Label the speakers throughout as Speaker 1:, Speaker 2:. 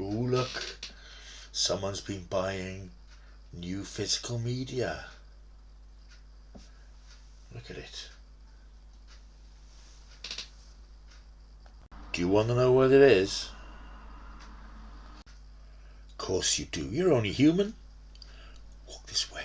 Speaker 1: Ooh, look, someone's been buying new physical media. Look at it. Do you want to know what it is? Of course you do. You're only human. Walk this way.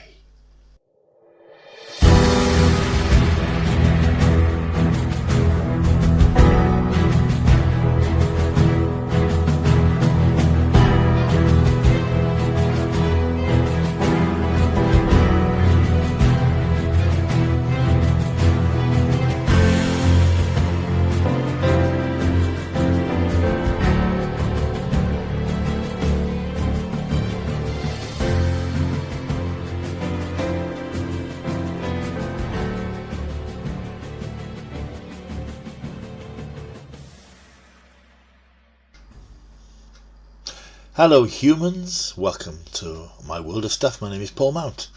Speaker 1: Hello humans, welcome to my world of stuff. My name is Paul Mount.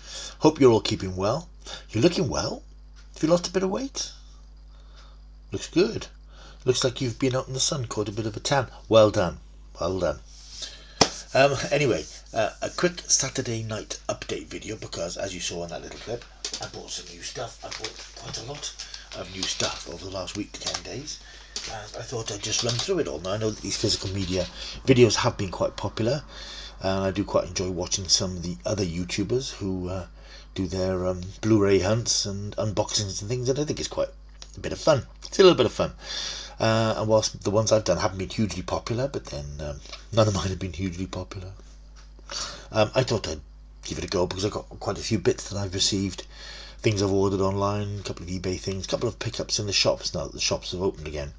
Speaker 1: Hope you're all keeping well. You're looking well. Have you lost a bit of weight? Looks good. Looks like you've been out in the sun, caught a bit of a tan. Well done. Well done. Anyway, a quick Saturday night update video because as you saw in that little clip, I bought some new stuff. I bought quite a lot of new stuff over the last week to 10 days. And I thought I'd just run through it all. Now I know that these physical media videos have been quite popular, and I do quite enjoy watching some of the other YouTubers who do their Blu-ray hunts and unboxings and things, and I think it's quite a bit of fun. It's a little bit of fun. And whilst the ones I've done haven't been hugely popular, but then none of mine have been hugely popular, I thought I'd give it a go because I've got quite a few bits that I've received. Things I've ordered online, a couple of eBay things, a couple of pickups in the shops now that the shops have opened again.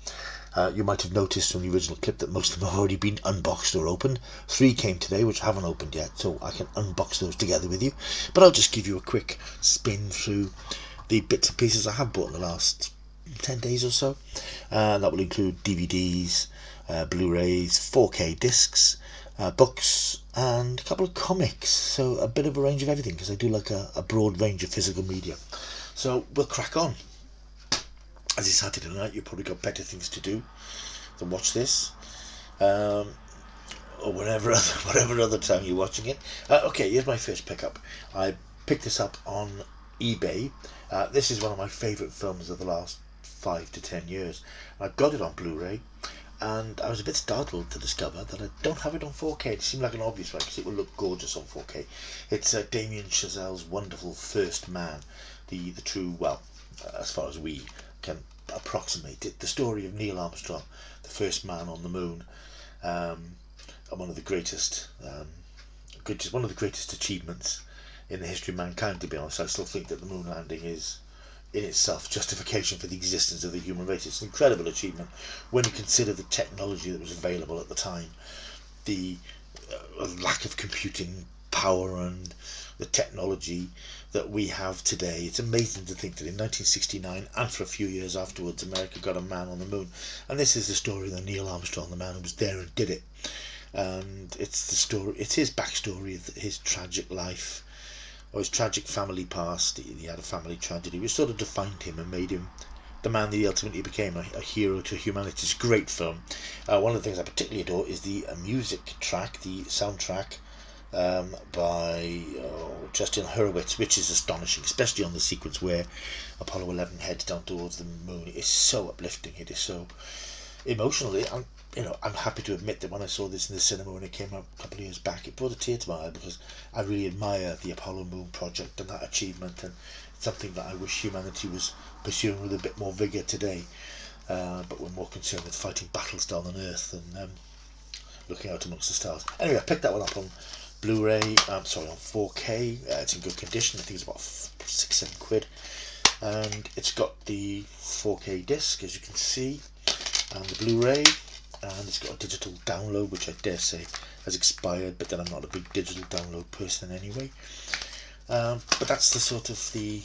Speaker 1: You might have noticed from the original clip that most of them have already been unboxed or opened. 3 came today which haven't opened yet, so I can unbox those together with you. But I'll just give you a quick spin through the bits and pieces I have bought in the last 10 days or so. That will include DVDs, Blu-rays, 4K discs, books and a couple of comics, so a bit of a range of everything because I do like a broad range of physical media. So we'll crack on. As it's Saturday night, you've probably got better things to do than watch this, or whatever other time you're watching it. Okay, here's my first pickup. I picked this up on eBay. This is one of my favourite films of the last 5 to 10 years. I got it on Blu-ray, and I was a bit startled to discover that I don't have it on 4K. It seemed like an obvious one because it would look gorgeous on 4K. It's Damien Chazelle's wonderful First Man, the true, well, as far as we can approximate it, the story of Neil Armstrong, the first man on the moon, and one of the greatest achievements in the history of mankind. To be honest, I still think that the moon landing is in itself justification for the existence of the human race. It's an incredible achievement when you consider the technology that was available at the time, the lack of computing power and the technology that we have today. It's amazing to think that in 1969 and for a few years afterwards, America got a man on the moon. And this is the story of Neil Armstrong, the man who was there and did it. And it's his backstory of his tragic life, or his tragic family past. He had a family tragedy which sort of defined him and made him the man that he ultimately became, a hero to humanity. It's a great film. One of the things I particularly adore is the music track, the soundtrack by Justin Hurwitz, which is astonishing, especially on the sequence where Apollo 11 heads down towards the moon. It's so uplifting. It is so emotional. I'm happy to admit that when I saw this in the cinema when it came out a couple of years back, it brought a tear to my eye because I really admire the Apollo Moon project and that achievement, and it's something that I wish humanity was pursuing with a bit more vigour today. But we're more concerned with fighting battles down on Earth and looking out amongst the stars. Anyway, I picked that one up on Blu-ray, on 4K. It's in good condition. I think it's about £6-7, and it's got the 4K disc, as you can see, and the Blu-ray, and it's got a digital download, which I dare say has expired, but then I'm not a big digital download person anyway. But that's the sort of the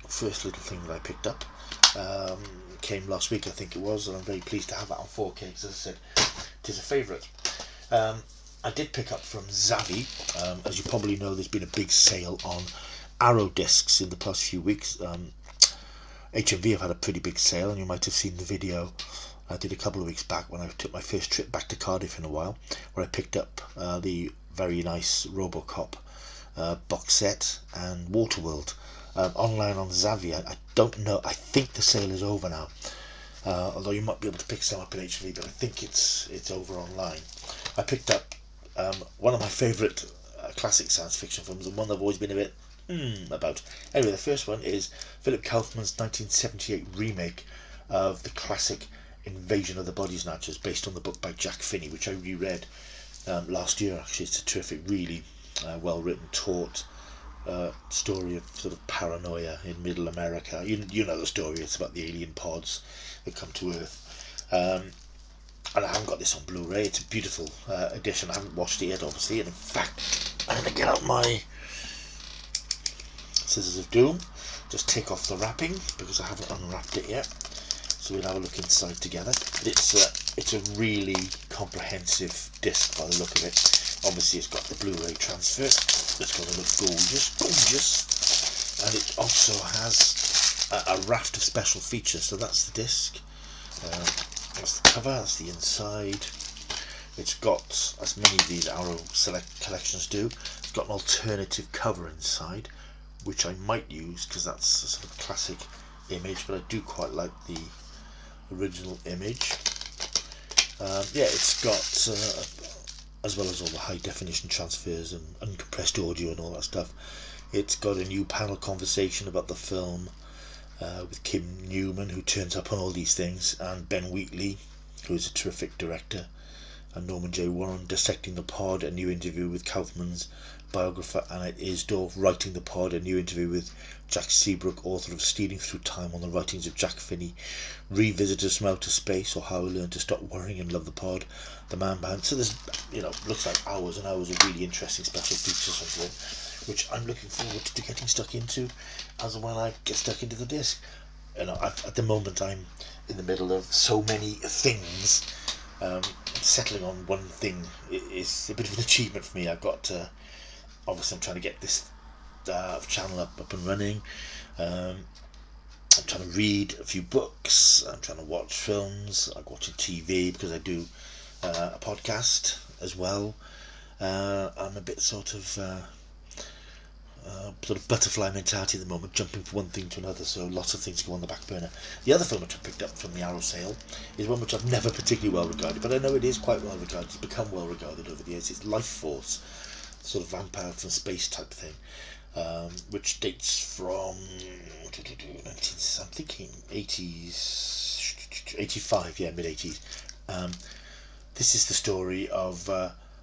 Speaker 1: first little thing that I picked up. Came last week, I think it was, and I'm very pleased to have that on 4K because, as I said, it is a favourite. I did pick up from Zavvi. As you probably know, there's been a big sale on Arrow discs in the past few weeks. HMV have had a pretty big sale, and you might have seen the video I did a couple of weeks back when I took my first trip back to Cardiff in a while, where I picked up the very nice RoboCop box set and Waterworld online on Zavvi. I don't know, I think the sale is over now, although you might be able to pick some up in HV, but I think it's over online. I picked up one of my favourite classic science fiction films, and one I've always been a bit about. Anyway, the first one is Philip Kaufman's 1978 remake of the classic Invasion of the Body Snatchers, based on the book by Jack Finney, which I reread last year. Actually, it's a terrific, really well written, taut story of sort of paranoia in middle America. You know the story. It's about the alien pods that come to Earth. And I haven't got this on Blu-ray. It's a beautiful edition. I haven't watched it yet, obviously. And in fact, I'm going to get out my Scissors of Doom, just take off the wrapping because I haven't unwrapped it yet. So we'll have a look inside together. It's a really comprehensive disc by the look of it. Obviously, it's got the Blu-ray transfer. It's going to look gorgeous, and it also has a raft of special features. So that's the disc. That's the cover. That's the inside. It's got, as many of these Arrow Select collections do, it's got an alternative cover inside, which I might use because that's a sort of classic image, but I do quite like the original image. It's got, as well as all the high definition transfers and uncompressed audio and all that stuff, it's got a new panel conversation about the film with Kim Newman, who turns up on all these things, and Ben Wheatley, who is a terrific director, and Norman J. Warren dissecting the pod, a new interview with Kaufman's biographer Anna Isdorf, writing the pod, a new interview with Jack Seabrook, author of Stealing Through Time on the Writings of Jack Finney, Revisitors from Outer Space, or How I Learned to Stop Worrying and Love the Pod, The Man Behind. So there's, looks like hours and hours of really interesting special features onto it, which I'm looking forward to getting stuck into as and when I get stuck into the disc. At the moment I'm in the middle of so many things. Settling on one thing is a bit of an achievement for me. I've got obviously I'm trying to get this channel up and running. I'm trying to read a few books. I'm trying to watch films. I'm watching TV because I do a podcast as well. I'm a bit sort of butterfly mentality at the moment, jumping from one thing to another, so lots of things go on the back burner. The other film which I picked up from the Arrow sale is one which I've never particularly well regarded, but I know it is quite well regarded. It's become well regarded over the years. It's Life Force, sort of vampire from space type thing, which dates from I'm thinking 80s, 85, mid-80s. This is the story of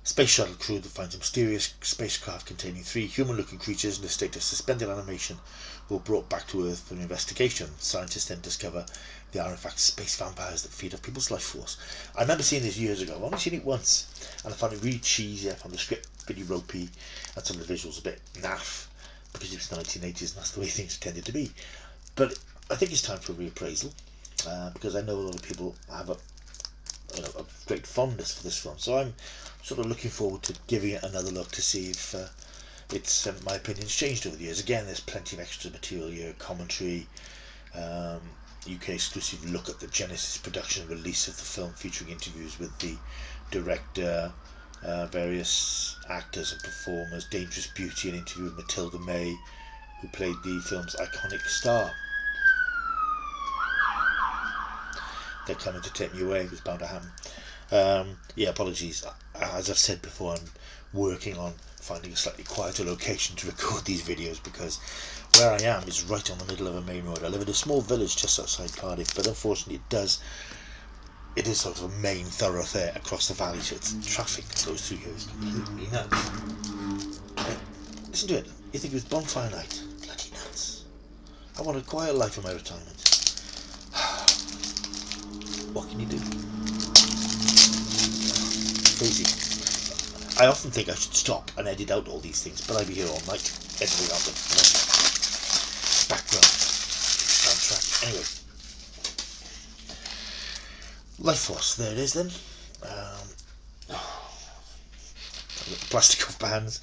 Speaker 1: space shuttle crew that finds a mysterious spacecraft containing 3 human-looking creatures in a state of suspended animation who are brought back to Earth for an investigation. Scientists then discover they are in fact space vampires that feed off people's life force. I remember seeing this years ago. I've only seen it once, and I found it really cheesy. I found the script pretty ropey, and some of the visuals a bit naff, because it was the 1980s and that's the way things tended to be. But I think it's time for a reappraisal, because I know a lot of people have a great fondness for this film, so I'm sort of looking forward to giving it another look to see if it's my opinion's changed over the years. Again, there's plenty of extra material here, commentary, UK exclusive look at the Genesis production release of the film, featuring interviews with the director, various actors and performers, Dangerous Beauty, an interview with Matilda May, who played the film's iconic star. They're coming to take me away, was bound to happen. Apologies. As I've said before, I'm working on finding a slightly quieter location to record these videos, because where I am is right on the middle of a main road. I live in a small village just outside Cardiff, but unfortunately it is sort of a main thoroughfare across the valley, so traffic that goes through here is completely nuts. Listen to it. You think it was bonfire night? Bloody nuts. I want a quiet life in my retirement. What can you do? Crazy. I often think I should stop and edit out all these things, but I'd be here all night editing out the background soundtrack. Anyway, Life Force, there it is then. Plastic off bands.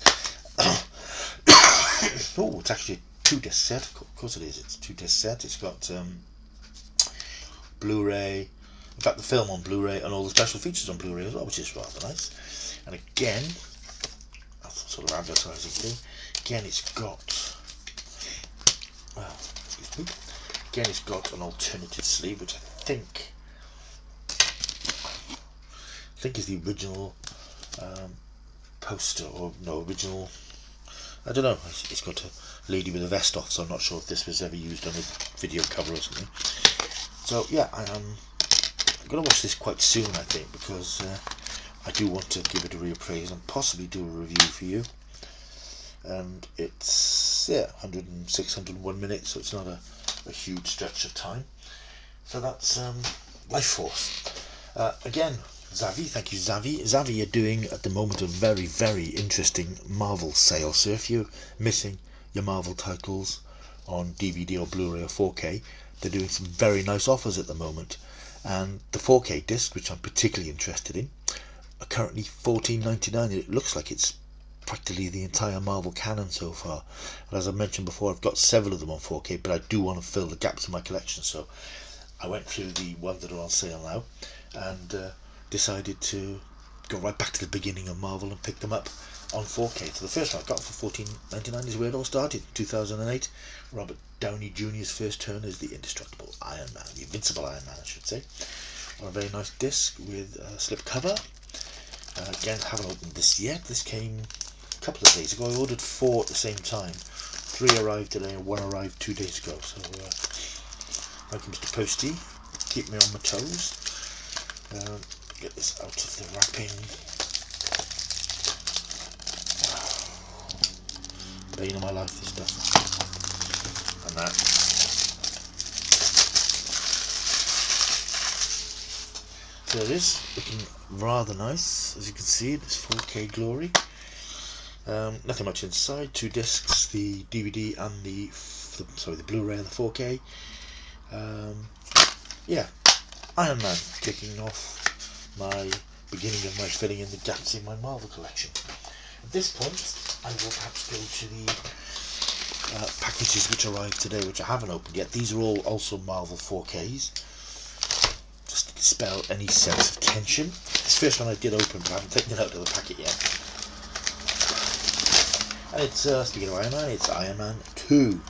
Speaker 1: Oh, it's actually a 2-disc set. Of course it is. It's a 2-disc set. It's got Blu-ray, in fact the film on Blu-ray and all the special features on Blu-ray as well, which is rather nice. And again, that's sort of advertising thing. Again, it's got, well, excuse me. Again, it's got an alternative sleeve, which I think is the original poster, or no, original, I don't know, it's got a lady with a vest off, so I'm not sure if this was ever used on a video cover or something. So yeah, I'm going to watch this quite soon, I think, because I do want to give it a reappraise and possibly do a review for you. And it's 106, 101 minutes, so it's not a huge stretch of time. So that's Life Force. Again, Zavvi, thank you Zavvi. Zavvi are doing at the moment a very, very interesting Marvel sale. So if you're missing your Marvel titles on DVD or Blu-ray or 4K, they're doing some very nice offers at the moment. And the 4K disc, which I'm particularly interested in, are currently $14.99. It looks like it's practically the entire Marvel canon so far. And as I mentioned before, I've got several of them on 4K, but I do want to fill the gaps in my collection. So I went through the ones that are on sale now and decided to go right back to the beginning of Marvel and pick them up on 4K. So the first one I got for $14.99 is where it all started, 2008. Robert Downey Jr.'s first turn as the indestructible Iron Man, the invincible Iron Man I should say. On a very nice disc with a slip cover. Again, haven't opened this yet. This came a couple of days ago. I ordered 4 at the same time. 3 arrived today and 1 arrived 2 days ago. So thank you, Mr. Posty. Keep me on my toes. Get this out of the wrapping. Bane of my life, this stuff. And that. There it is, looking rather nice. As you can see, it's 4K glory. Nothing much inside. 2 discs, the DVD and the Blu-ray and the 4K. Yeah, Iron Man, kicking off my beginning of my filling in the gaps in my Marvel collection. At this point, I will perhaps go to the packages which arrived today, which I haven't opened yet. These are all also Marvel 4Ks, just to dispel any sense of tension. This first one I did open, but I haven't taken it out of the packet yet. And it's, speaking of Iron Man, it's Iron Man 2.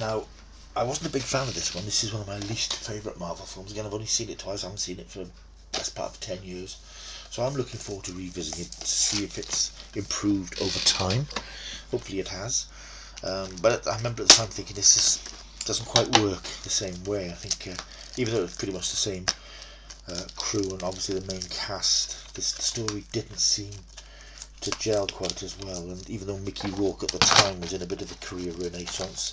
Speaker 1: Now, I wasn't a big fan of this one. This is one of my least favourite Marvel films. Again, I've only seen it twice. I haven't seen it for the best part of 10 years. So I'm looking forward to revisiting it to see if it's improved over time. Hopefully it has. But I remember at the time thinking this doesn't quite work the same way. I think, even though it's pretty much the same crew and obviously the main cast, the story didn't seem to gel quite as well. And even though Mickey Rourke at the time was in a bit of a career renaissance,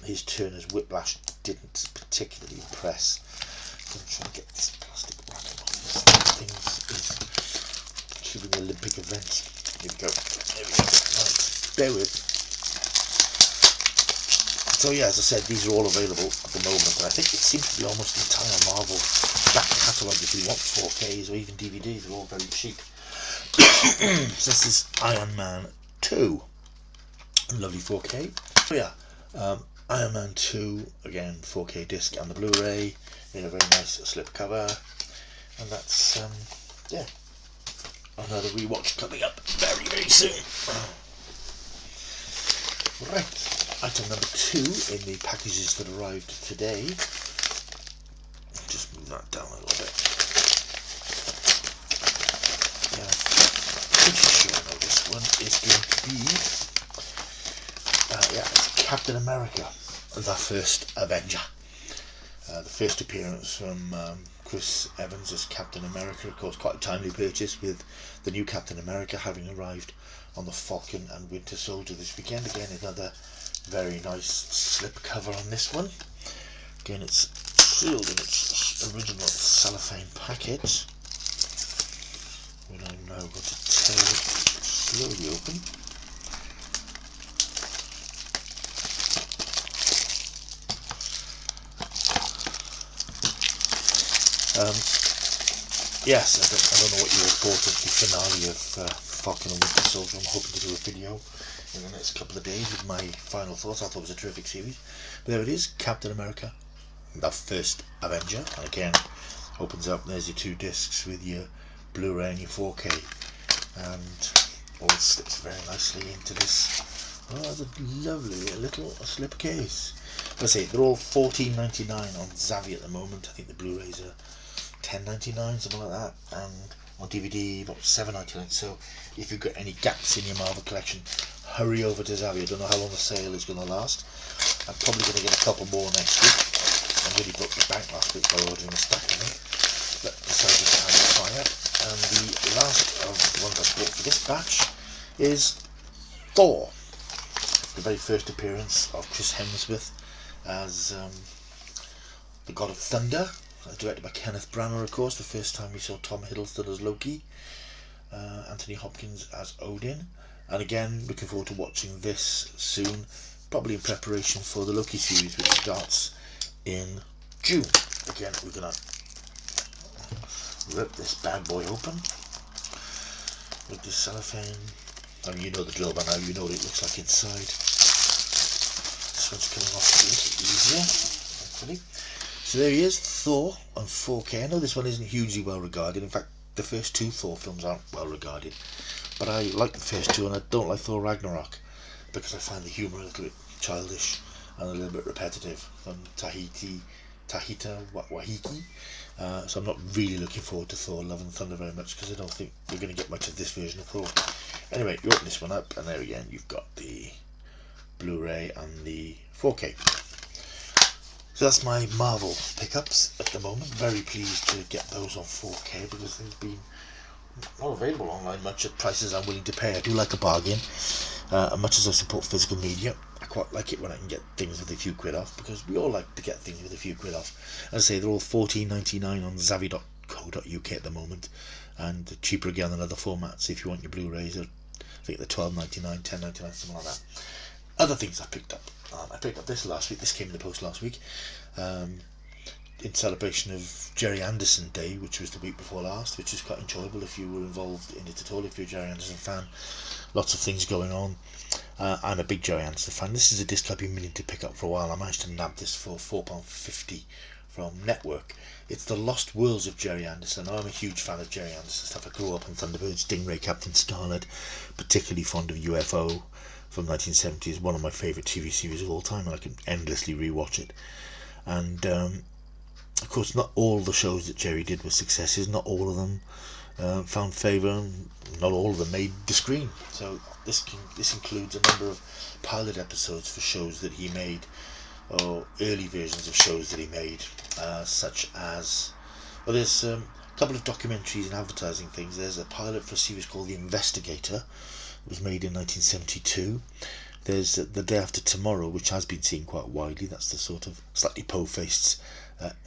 Speaker 1: his turn as Whiplash didn't particularly impress. So I'm trying to get this plastic wrapping off this thing. Is achieving Olympic events. Here we go. There we go. Right. Bear with. So yeah, as I said, these are all available at the moment, and I think it seems to be almost the entire Marvel back catalogue. If you want 4Ks or even DVDs, they're all very cheap. So this is Iron Man 2. Lovely 4K. So yeah. Iron Man 2, again 4K disc and the Blu-ray in a very nice slip cover, and that's yeah, another rewatch coming up very, very soon. Right, item number 2 in the packages that arrived today. Just move that down a little bit. Yeah, pretty sure I know this one is going to be it's Captain America, the first Avenger. The first appearance from Chris Evans as Captain America, of course quite a timely purchase, with the new Captain America having arrived on the Falcon and Winter Soldier this weekend. Again, another very nice slip cover on this one. Again, it's sealed in its original cellophane packet. When I'm now going to tear it slowly open. Yes, I don't know what you thought of the finale of Falcon and Winter Soldier. I'm hoping to do a video in the next couple of days with my final thoughts. I thought it was a terrific series. But there it is, Captain America the first Avenger, and again opens up, there's your 2 discs with your Blu-ray and your 4K, and all slips very nicely into this rather lovely little slip case. Let's say they're all $14.99 on Zavvi at the moment. I think the Blu-rays are $10.99, something like that, and on DVD about $7.99. So if you've got any gaps in your Marvel collection, hurry over to Zavvi. I don't know how long the sale is going to last. I'm probably going to get a couple more next week. I really broke the bank last week by ordering a stack of them, but decided to have a fire. And the last of the ones I bought for this batch is Thor, the very first appearance of Chris Hemsworth as the God of Thunder, directed by Kenneth Branagh, of course. The first time we saw Tom Hiddleston as Loki, Anthony Hopkins as Odin, and again looking forward to watching this soon, probably in preparation for the Loki series, which starts in June. Again, we're gonna rip this bad boy open with this cellophane. I mean, you know the drill by now, you know what it looks like inside. This one's coming off a little easier, hopefully. So there he is, Thor on 4K. I know this one isn't hugely well regarded. In fact, the first 2 Thor films aren't well regarded, but I like the first 2, and I don't like Thor Ragnarok because I find the humour a little bit childish and a little bit repetitive from Taika Waititi. So I'm not really looking forward to Thor Love and Thunder very much, because I don't think we're going to get much of this version of Thor. Anyway, you open this one up, and there again you've got the Blu-ray and the 4K. So that's my Marvel pickups at the moment. Very pleased to get those on 4K, because they've been not available online much at prices I'm willing to pay. I do like a bargain. And much as I support physical media, I quite like it when I can get things with a few quid off, because we all like to get things with a few quid off. As I say, they're all $14.99 on Zavvi.co.uk at the moment, and cheaper again than other formats. If you want your Blu-rays, I think they're $12.99, $10.99, something like that. Other things I picked up. I picked up this last week. This came in the post last week, in celebration of Jerry Anderson Day, which was the week before last, which was quite enjoyable if you were involved in it at all. If you're a Jerry Anderson fan, lots of things going on. I'm a big Jerry Anderson fan. This is a disc I've been meaning to pick up for a while. I managed to nab this for £4.50 from Network. It's The Lost Worlds of Jerry Anderson. I'm a huge fan of Jerry Anderson stuff. I grew up on Thunderbirds, Stingray, Captain Scarlet, particularly fond of UFO from 1970. Is one of my favourite TV series of all time, and I can endlessly rewatch it. And of course, not all the shows that Jerry did were successes. Not all of them found favour. Not all of them made the screen. So this includes a number of pilot episodes for shows that he made, or early versions of shows that he made, such as, well, there's a couple of documentaries and advertising things. There's a pilot for a series called The Investigator. It was made in 1972. There's The Day After Tomorrow, which has been seen quite widely. That's the sort of slightly po-faced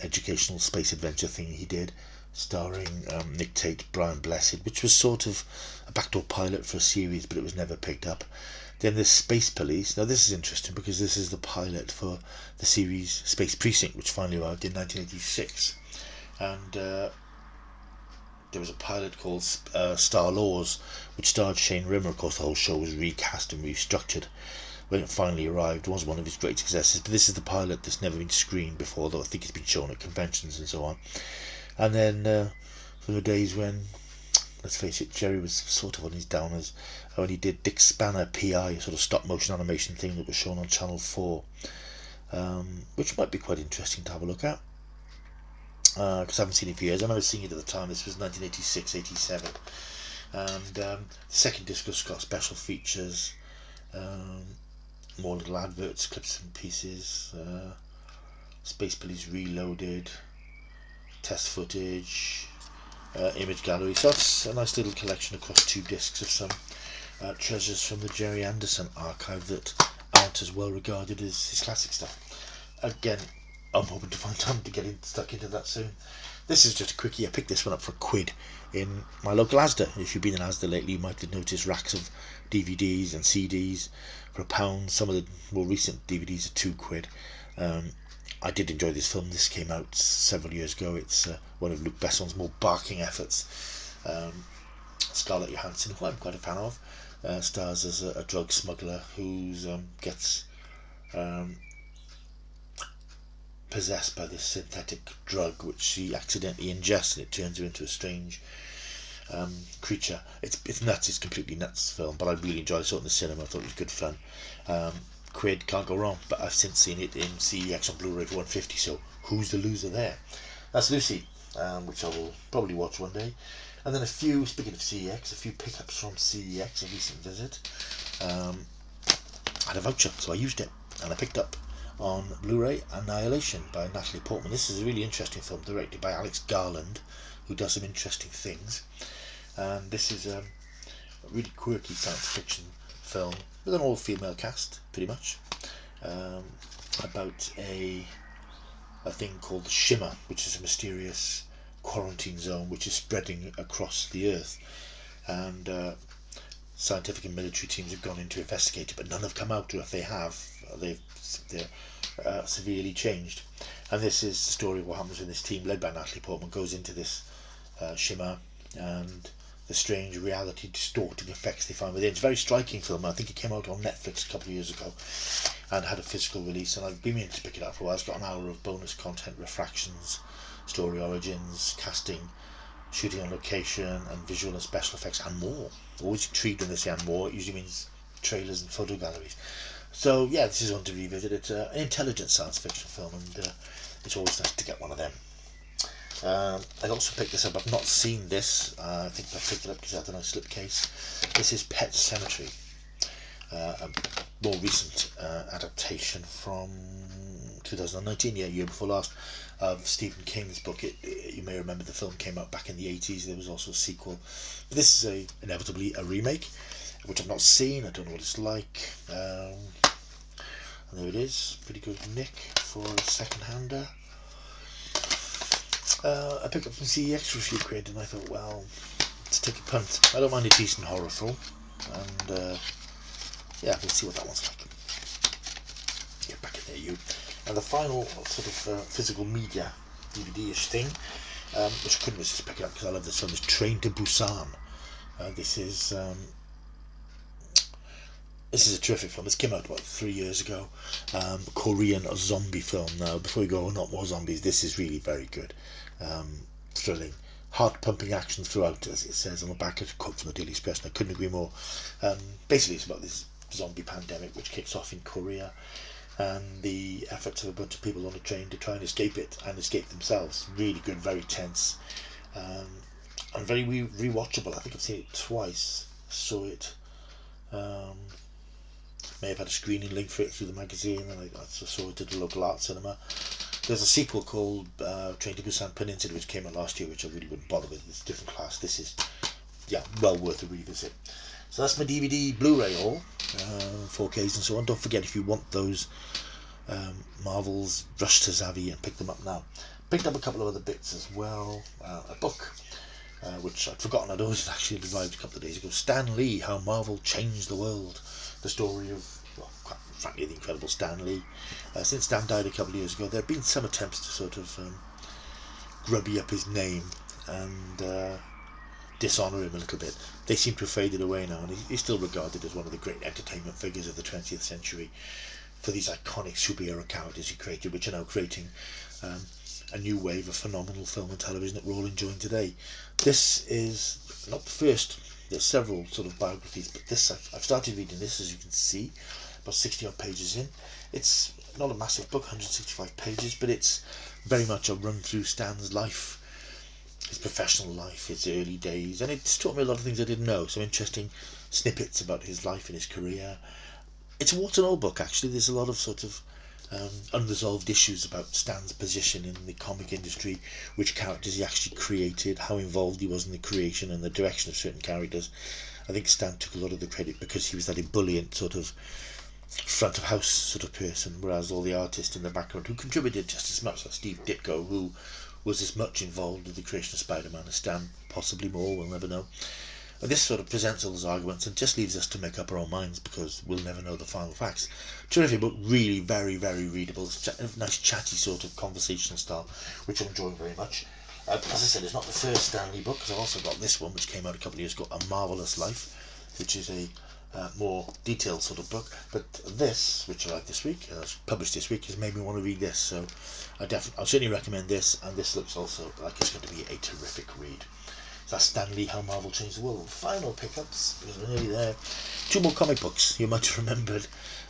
Speaker 1: educational space adventure thing he did, starring Nick Tate, Brian Blessed, which was sort of a backdoor pilot for a series, but it was never picked up. Then there's Space Police. Now this is interesting, because this is the pilot for the series Space Precinct, which finally arrived in 1986. And there was a pilot called Star Laws, which starred Shane Rimmer. Of course, the whole show was recast and restructured. When it finally arrived, it was one of his great successes. But this is the pilot that's never been screened before, though I think it's been shown at conventions and so on. And then from the days when, let's face it, Jerry was sort of on his downers, when he did Dick Spanner PI, a sort of stop motion animation thing that was shown on Channel 4, which might be quite interesting to have a look at, because I haven't seen it for years. I remember seeing it at the time. This was 1986-87, and the second disc has got special features, more little adverts, clips and pieces, Space Police Reloaded, test footage, image gallery. So that's a nice little collection across 2 discs of some treasures from the Jerry Anderson archive that aren't as well regarded as his classic stuff. Again, I'm hoping to find time to get stuck into that soon. This is just a quickie. I picked this one up for £1 in my local Asda. If you've been in Asda lately, you might have noticed racks of DVDs and CDs for £1. Some of the more recent DVDs are £2. I did enjoy this film. This came out several years ago. It's one of Luc Besson's more barking efforts. Scarlett Johansson, who I'm quite a fan of, stars as a drug smuggler who gets possessed by this synthetic drug which she accidentally ingests, and it turns her into a strange creature. It's nuts. It's completely nuts film, but I really enjoyed it. I saw it in the cinema. I thought it was good fun. Quid, can't go wrong. But I've since seen it in CEX on Blu-ray for 150. So who's the loser there? That's Lucy, which I will probably watch one day. And then speaking of CEX, a few pickups from CEX, a recent visit. I had a voucher, so I used it, and I picked up on Blu-ray Annihilation by Natalie Portman. This is a really interesting film directed by Alex Garland, who does some interesting things. And this is a really quirky science fiction film with an all-female cast, pretty much, about a thing called the Shimmer, which is a mysterious quarantine zone which is spreading across the earth, and scientific and military teams have gone in to investigate it, but none have come out, or if they have, they're severely changed. And this is the story of what happens when this team, led by Natalie Portman, goes into this Shimmer, and the strange reality distorting effects they find within. It's a very striking film. I think it came out on Netflix a couple of years ago and had a physical release, and I've been meaning to pick it up for a while. It's got an hour of bonus content, refractions, story origins, casting, shooting on location, and visual and special effects, and more. Always intrigued when they say and more. It usually means trailers and photo galleries. So yeah, this is one to revisit. It's an intelligent science fiction film, and it's always nice to get one of them. I also picked this up. I've not seen this. I think I picked it up because it had a nice slipcase. This is Pet Sematary, a more recent adaptation from 2019, year before last, of Stephen King's book. You may remember the film came out back in the 80s. There was also a sequel. But this is inevitably a remake, which I've not seen. I don't know what it's like. And there it is. Pretty good nick for a second-hander. I picked up from CEX for a few quid, and I thought, well, let's take a punt. I don't mind a decent horror film, and yeah, we'll see what that one's like. Get back in there, you. And the final sort of physical media DVD-ish thing, which I couldn't resist picking up because I love this film, is Train to Busan. This is a terrific film. This came out about 3 years ago. Korean zombie film. Now, before we go, not more zombies. This is really very good. Thrilling, heart-pumping action throughout, as it says on the back. Of a quote from the Daily Express, and I couldn't agree more. Basically, it's about this zombie pandemic which kicks off in Korea, and the efforts of a bunch of people on a train to try and escape it and escape themselves. Really good, very tense, and very rewatchable. I think I've seen it twice. Saw it. May have had a screening link for it through the magazine, and I saw it at the local art cinema. There's a sequel called Train to Busan Peninsula, which came out last year, which I really wouldn't bother with. It's a different class. This is, well worth a revisit. So that's my DVD Blu-ray haul, 4Ks and so on. Don't forget, if you want those Marvels, rush to Zavvi and pick them up now. Picked up a couple of other bits as well. A book, which I'd forgotten I'd always actually arrived a couple of days ago. Stan Lee, How Marvel Changed the World. The story of, well, quite frankly, the incredible Stan Lee. Since Stan died a couple of years ago, there have been some attempts to sort of grubby up his name and dishonour him a little bit. They seem to have faded away now, and he's still regarded as one of the great entertainment figures of the 20th century for these iconic superhero characters he created, which are now creating a new wave of phenomenal film and television that we're all enjoying today. This is not the first. There's several sort of biographies, but this I've started reading this, as you can see, about 60 odd pages in. It's not a massive book, 165 pages, but it's very much a run through Stan's life, his professional life, his early days, and it's taught me a lot of things I didn't know. Some interesting snippets about his life and his career. It's a warts and all book, actually. There's a lot of sort of unresolved issues about Stan's position in the comic industry, which characters he actually created, how involved he was in the creation and the direction of certain characters. I think Stan took a lot of the credit because he was that ebullient sort of front of house sort of person, whereas all the artists in the background who contributed just as much, like Steve Ditko, who was as much involved with the creation of Spider-Man as Stan, possibly more, we'll never know. And this sort of presents all those arguments and just leaves us to make up our own minds because we'll never know the final facts. Terrific book, really very, very readable. It's a nice chatty sort of conversational style, which I'm enjoying very much. As I said, it's not the first Stan Lee book, because I've also got this one, which came out a couple of years ago, A Marvelous Life, which is a more detailed sort of book. But this, which I like this week, published this week, has made me want to read this. So I'll certainly recommend this. And this looks also like it's going to be a terrific read. That's Stan Lee, How Marvel Changed the World. Final pickups, because we're nearly there. 2 more comic books. You might have remembered,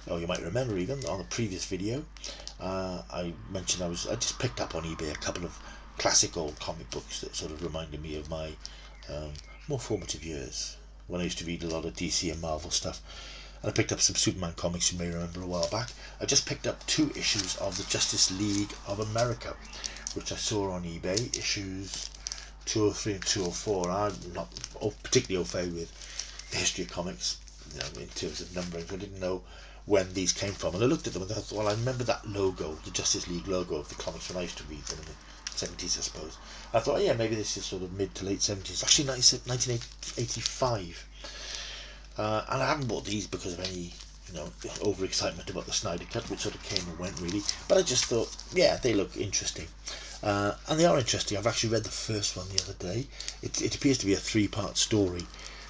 Speaker 1: or you might remember even, on the previous video, I mentioned I just picked up on eBay a couple of classic old comic books that sort of reminded me of my more formative years, when I used to read a lot of DC and Marvel stuff. And I picked up some Superman comics, you may remember, a while back. I just picked up 2 issues of the Justice League of America, which I saw on eBay, issues 203 and 204. I'm not particularly au fait with the history of comics, in terms of numbering. I didn't know when these came from, and I looked at them and I thought, well, I remember that logo, the Justice League logo of the comics when I used to read them in the 70s, I suppose. I thought, oh, yeah, maybe this is sort of mid to late 70s, actually 1985. And I haven't bought these because of any overexcitement about the Snyder Cut, which sort of came and went really, but I just thought, yeah, they look interesting. And they are interesting. I've actually read the first one the other day. It appears to be a 3-part story,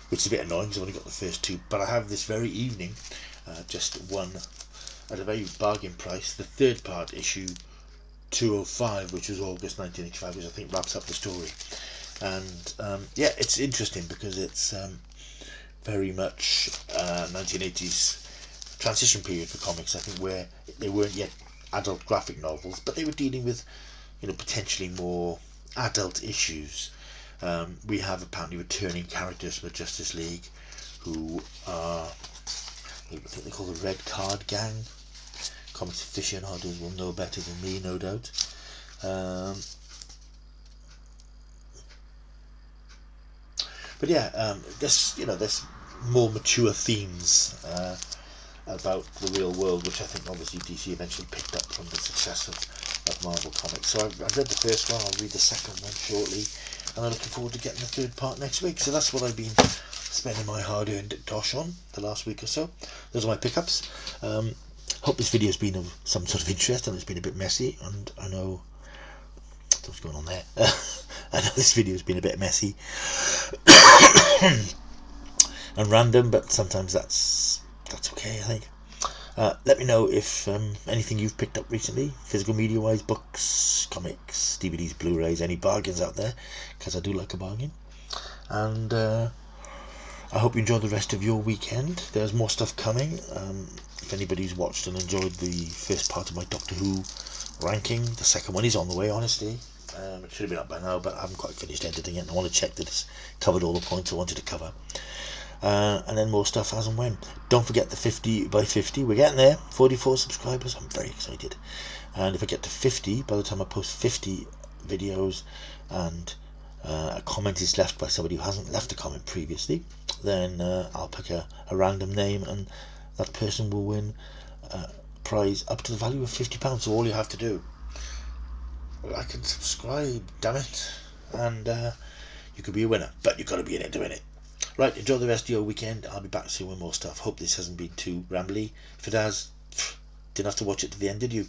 Speaker 1: which is a bit annoying because I've only got the first 2. But I have this very evening just won at a very bargain price the 3rd part, issue 205, which was August 1985, which I think wraps up the story. And yeah, it's interesting because it's very much 1980s transition period for comics, I think, where they weren't yet adult graphic novels, but they were dealing with potentially more adult issues. We have apparently returning characters from the Justice League who are, I think they call the Red Card Gang. Comics aficionados will know better than me, no doubt. But yeah, there's more mature themes about the real world, which I think obviously DC eventually picked up from the success of Marvel Comics. So I've read the first one, I'll read the second one shortly, and I'm looking forward to getting the 3rd part next week. So that's what I've been spending my hard-earned dosh on the last week or so. Those are my pickups. Hope this video's been of some sort of interest, and it's been a bit messy, and I know what's going on there. I know this video's been a bit messy and random, but sometimes that's okay, I think. Let me know if anything you've picked up recently, physical media wise, books, comics, DVDs, Blu-rays, any bargains out there, because I do like a bargain. And I hope you enjoy the rest of your weekend. There's more stuff coming. If anybody's watched and enjoyed the first part of my Doctor Who ranking, the second one is on the way, honestly. It should have been up by now, but I haven't quite finished editing it, and I want to check that it's covered all the points I wanted to cover. And then more stuff as and when. Don't forget the 50 by 50. We're getting there. 44 subscribers. I'm very excited. And if I get to 50, by the time I post 50 videos and a comment is left by somebody who hasn't left a comment previously, then I'll pick a random name, and that person will win a prize up to the value of £50. So all you have to do, like and subscribe, damn it, and you could be a winner, but you've got to be in it to win it. Right, enjoy the rest of your weekend. I'll be back soon with more stuff. Hope this hasn't been too rambly. If it has, didn't have to watch it to the end, did you?